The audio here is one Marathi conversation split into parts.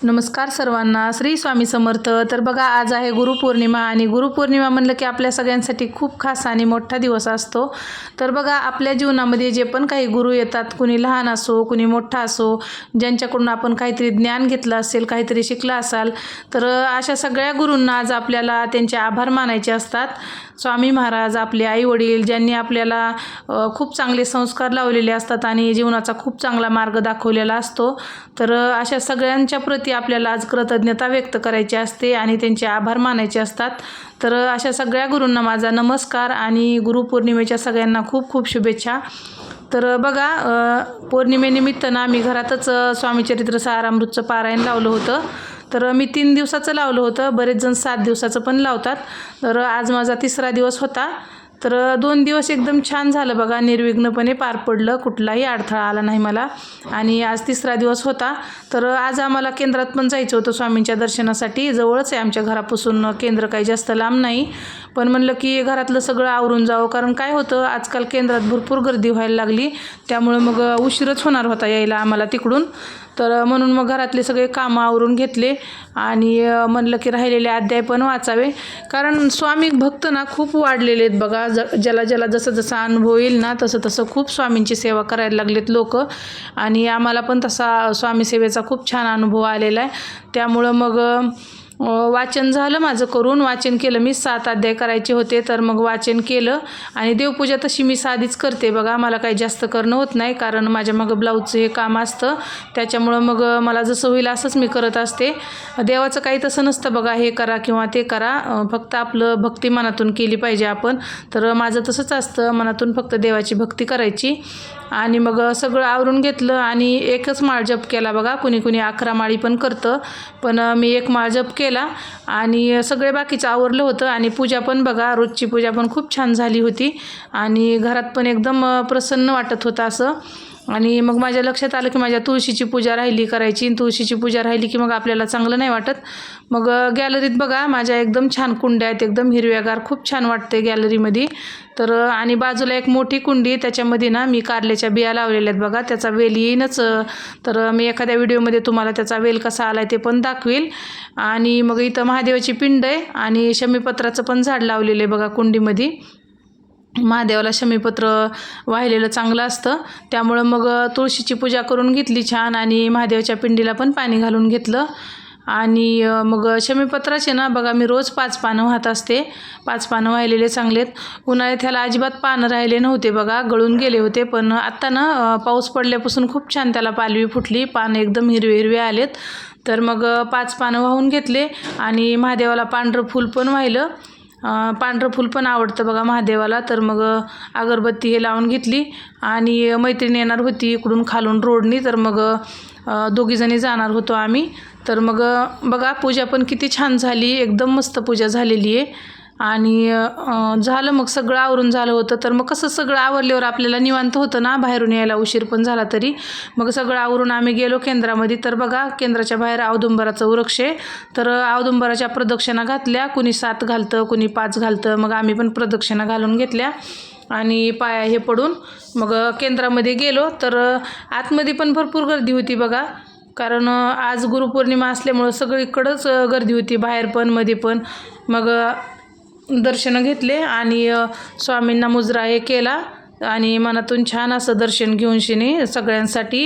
नमस्कार सर्वांना, श्री स्वामी समर्थ. तर बघा, आज आहे गुरुपौर्णिमा आणि गुरुपौर्णिमा म्हणलं की आपल्या सगळ्यांसाठी खूप खास आणि मोठा दिवस असतो. तर बघा, आपल्या जीवनामध्ये जे पण काही गुरु येतात, कुणी लहान असो कुणी मोठा असो, ज्यांच्याकडून आपण काहीतरी ज्ञान घेतलं असेल, काहीतरी शिकलं असाल, तर अशा सगळ्या गुरूंना आज आपल्याला त्यांचे आभार मानायचे असतात. स्वामी महाराज, आपले आई वडील, ज्यांनी आपल्याला खूप चांगले संस्कार लावलेले असतात आणि जीवनाचा खूप चांगला मार्ग दाखवलेला असतो. तर अशा सगळ्यांच्या प्रती आपल्याला आज कृतज्ञता व्यक्त करायची असते आणि त्यांचे आभार मानायचे असतात. तर अशा सगळ्या गुरूंना माझा नमस्कार आणि गुरुपौर्णिमेच्या सगळ्यांना खूप खूप शुभेच्छा. तर बघा, पौर्णिमेनिमित्त ना मी घरातच स्वामीचरित्र सारामृतचं पारायण लावलं होतं. तर मी 3 दिवसाचं लावलं होतं, बरेच जण 7 दिवसाचं पण लावतात. तर आज माझा 3रा दिवस होता. तर 2 दिवस एकदम छान झालं बघा, निर्विघ्नपणे पार पडलं, कुठलाही अडथळा आला नाही मला. आणि आज 3रा दिवस होता. तर आज आम्हाला केंद्रात पण जायचं होतं स्वामींच्या दर्शनासाठी. जवळच आहे आमच्या घरापासून केंद्र, काही जास्त लांब नाही. पण म्हणलं की घरातलं सगळं आवरून जावं, कारण काय होतं, आजकाल केंद्रात भरपूर गर्दी व्हायला लागली. त्यामुळे मग उशीरच होणार होता यायला आम्हाला तिकडून. तर म्हणून मग घरातले सगळे कामं आवरून घेतले आणि म्हणलं की राहिलेले अध्याय पण वाचावे, कारण स्वामी भक्त ना खूप वाढलेले आहेत बघा. ज्याला ज्याला जसं जसं अनुभव येईल ना, तसं तसं खूप स्वामींची सेवा करायला लागलेत लोक. आणि आम्हाला पण तसा स्वामी सेवेचा खूप छान अनुभव आलेला आहे. त्यामुळं मग वाचन झालं माझं करून. वाचन केलं मी, 7 अध्याय करायचे होते, तर मग वाचन केलं. आणि देवपूजा तशी मी साधीच करते बघा, मला काही जास्त करणं होत नाही, कारण माझ्या मग ब्लाऊजचं हे काम असतं. त्याच्यामुळं मग मला जसं होईल असंच मी करत असते. देवाचं काही तसं नसतं बघा, हे करा किंवा ते करा, फक्त आपलं भक्ती मनातून केली पाहिजे आपण. तर माझं तसंच असतं, मनातून फक्त देवाची भक्ती करायची. आणि मग सगळं आवरून घेतलं आणि एकच माळ जप केला बघा. कुणी कुणी 11 माळी पण करतं, पण मी 1 माळ जप केला आणि सगळे बाकीचं आवरलं होतं. आणि पूजा पण बघा, रोजची पूजा पण खूप छान झाली होती आणि घरात पण एकदम प्रसन्न वाटत होतं असं. आणि मग माझ्या लक्षात आलं की माझ्या तुळशीची पूजा राहिली करायची. तुळशीची पूजा राहिली की मग आपल्याला चांगलं नाही वाटत. मग गॅलरीत बघा, माझ्या एकदम छान कुंड्या आहेत, एकदम हिरव्यागार, खूप छान वाटते गॅलरीमध्ये. तर आणि बाजूला एक मोठी कुंडी, त्याच्यामध्ये ना मी कारल्याच्या बिया लावलेल्या आहेत बघा. त्याचा वेल येईनच, तर मी एखाद्या व्हिडिओमध्ये तुम्हाला त्याचा वेल कसा आला ते पण दाखवेल. आणि मग इथं महादेवाची पिंड आहे आणि शमीपत्राचं पण झाड लावलेलं आहे बघा कुंडीमध्ये. महादेवाला शमीपत्र वाहिलेलं चांगलं असतं, त्यामुळं मग तुळशीची पूजा करून घेतली छान आणि महादेवाच्या पिंडीला पण पाणी घालून घेतलं. आणि मग शमीपत्राचे ना बघा, मी रोज 5 पानं वाहत असते. 5 पानं वाहिलेले चांगलेत. उन्हाळ्यात ह्याला अजिबात पानं राहिले नव्हते बघा, गळून गेले होते. पण आत्ता ना पाऊस पडल्यापासून खूप छान त्याला पालवी फुटली, पानं एकदम हिरवे हिरवे आलेत. तर मग 5 पानं वाहून घेतले आणि महादेवाला पांढरं फूल पण वाहिलं. पांढरं फूल पण आवडतं बघा महादेवाला. तर मग अगरबत्ती हे लावून घेतली आणि मैत्रीण येणार होती इकडून खालून रोडनी. तर मग दोघीजणी जाणार होतो आम्ही. तर मग बघा, पूजा पण किती छान झाली, एकदम मस्त पूजा झालेली आहे. आणि झालं मग सगळं आवरून झालं होतं. तर मग कसं सगळं आवरल्यावर आपल्याला निवांत होतं ना, बाहेरून यायला उशीर पण झाला तरी. मग सगळं आवरून आम्ही गेलो केंद्रामध्ये. तर बघा, केंद्राच्या बाहेर औदुंबराचं वृक्ष आहे. तर औदुंबराच्या प्रदक्षिणा घातल्या, कुणी 7 घालतं, कुणी 5 घालतं. मग आम्ही पण प्रदक्षिणा घालून घेतल्या आणि पाया हे पडून मग केंद्रामध्ये गेलो. तर आतमध्ये पण भरपूर गर्दी होती बघा, कारण आज गुरुपौर्णिमा असल्यामुळं सगळीकडंच गर्दी होती, बाहेर पण मध्ये पण. मग दर्शनं घेतले आणि स्वामींना मुजरा हे केला आणि मनातून छान असं दर्शन घेऊन शिनी सगळ्यांसाठी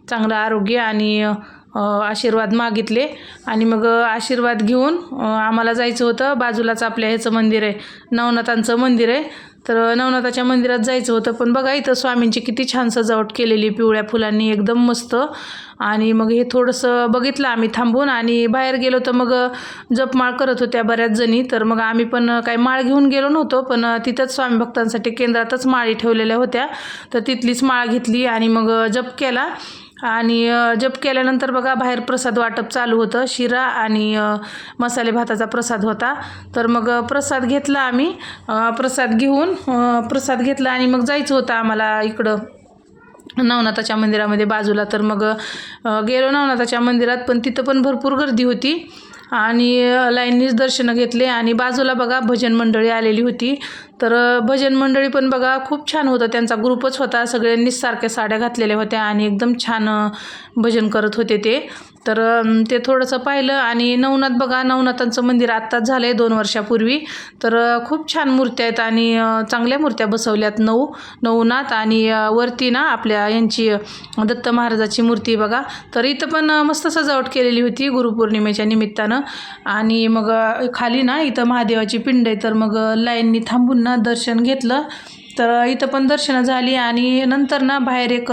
चांगलं आरोग्य आणि आशीर्वाद मागितले. आणि मग आशीर्वाद घेऊन आम्हाला जायचं होतं. बाजूलाच आपल्या ह्याचं मंदिर आहे, नवनाथांचं मंदिर आहे. तर नवनाथाच्या मंदिरात जायचं होतं. पण बघा, इथं स्वामींची किती छान सजावट केलेली, पिवळ्या फुलांनी एकदम मस्त. आणि मग हे थोडंसं बघितलं आम्ही थांबून आणि बाहेर गेलो. तर मग जपमाळ करत होत्या बऱ्याच जणी. तर मग आम्ही पण काही माळ घेऊन गेलो नव्हतो, पण तिथंच स्वामी भक्तांसाठी केंद्रातच माळी ठेवलेल्या होत्या. तर तिथलीच माळ घेतली आणि मग जप केला. आणि जप केल्यानंतर बघा, बाहेर प्रसाद वाटप चालू होतं. शिरा आणि मसाले भाताचा प्रसाद होता. तर मग प्रसाद घेतला आम्ही. प्रसाद घेतला आणि मग जायचं होतं आम्हाला इकडं नवनाथाच्या मंदिरामध्ये बाजूला. तर मग गेलो नवनाथाच्या मंदिरात, पण तिथं पण भरपूर गर्दी होती आणि लाईनीच दर्शनं घेतले. आणि बाजूला बघा भजन मंडळी आलेली होती. तर भजन मंडळी पण बघा खूप छान होतं, त्यांचा ग्रुपच होता. सगळ्यांनीच सारख्या साड्या घातलेल्या होत्या आणि एकदम छान भजन करत होते ते. तर ते थोडंसं पाहिलं आणि नवनाथ बघा, नवनाथांचं मंदिर आत्ताच झालं आहे 2 वर्षापूर्वी. तर खूप छान मूर्त्या आहेत आणि चांगल्या मूर्त्या बसवल्यात. नवनाथ आणि वरती ना आपल्या यांची दत्त महाराजाची मूर्ती बघा. तर इथं पण मस्त सजावट केलेली होती गुरुपौर्णिमेच्या निमित्तानं. आणि मग खाली ना इथं महादेवाची पिंड आहे. तर मग लाईननी थांबून ना दर्शन घेतलं. तर इथं पण दर्शनं झाली आणि नंतर ना बाहेर एक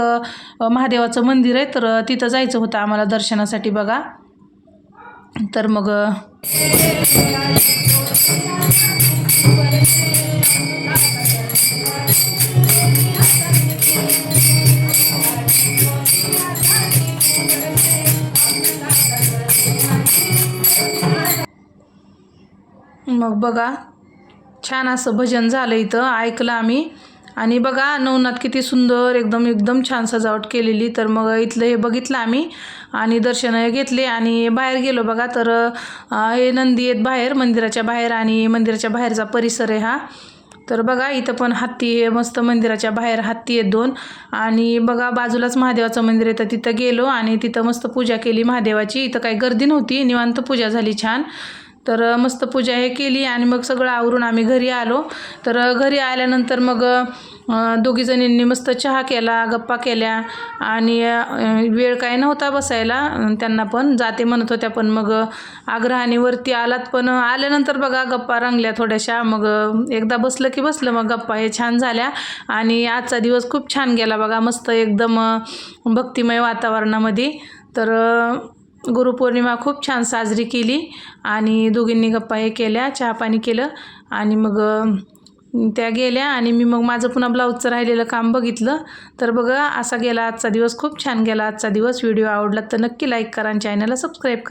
महादेवाचं मंदिर आहे. तर तिथं जायचं होतं आम्हाला दर्शनासाठी बघा. तर मग बघा छान असं भजन झालं इथं, ऐकलं आम्ही. आणि बघा नवनाथ किती सुंदर एकदम छान सजावट केलेली. तर मग इथलं हे बघितलं आम्ही आणि दर्शन घेतले आणि बाहेर गेलो बघा. तर हे नंदी आहेत बाहेर, मंदिराच्या बाहेर, आणि मंदिराच्या बाहेरचा परिसर आहे हा. तर बघा इथं पण हत्ती आहे, मस्त मंदिराच्या बाहेर हत्ती आहेत 2. आणि बघा बाजूलाच महादेवाचं मंदिर आहे. तर तिथं गेलो आणि तिथं मस्त पूजा केली महादेवाची. इथं काही गर्दी नव्हती, निवांत पूजा झाली छान. तर मस्त पूजा हे केली आणि मग सगळं आवरून आम्ही घरी आलो. तर घरी आल्यानंतर मग दोघीजणींनी मस्त चहा केला, गप्पा केल्या आणि वेळ काय नव्हता बसायला. त्यांना पण जाते म्हणत होत्या, पण मग आग्रहाने वरती आलात. पण आल्यानंतर बघा गप्पा रंगल्या थोड्याशा. मग एकदा बसलं की बसलं मग गप्पा हे छान झाल्या. आणि आजचा दिवस खूप छान गेला बघा, मस्त एकदम भक्तिमय वातावरणामध्ये. तर गुरुपौर्णिमा खूप छान साजरी केली आणि दोघींनी गप्पा हे केल्या, चहा पाणी केलं आणि मग त्या गेल्या आणि मी मग माझं पुन्हा ब्लाऊजचं राहिलेलं काम बघितलं. तर बघा असा गेला आजचा दिवस, खूप छान गेला आजचा दिवस. व्हिडिओ आवडला तर नक्की लाईक करा आणि चॅनलला सबस्क्राईब करा.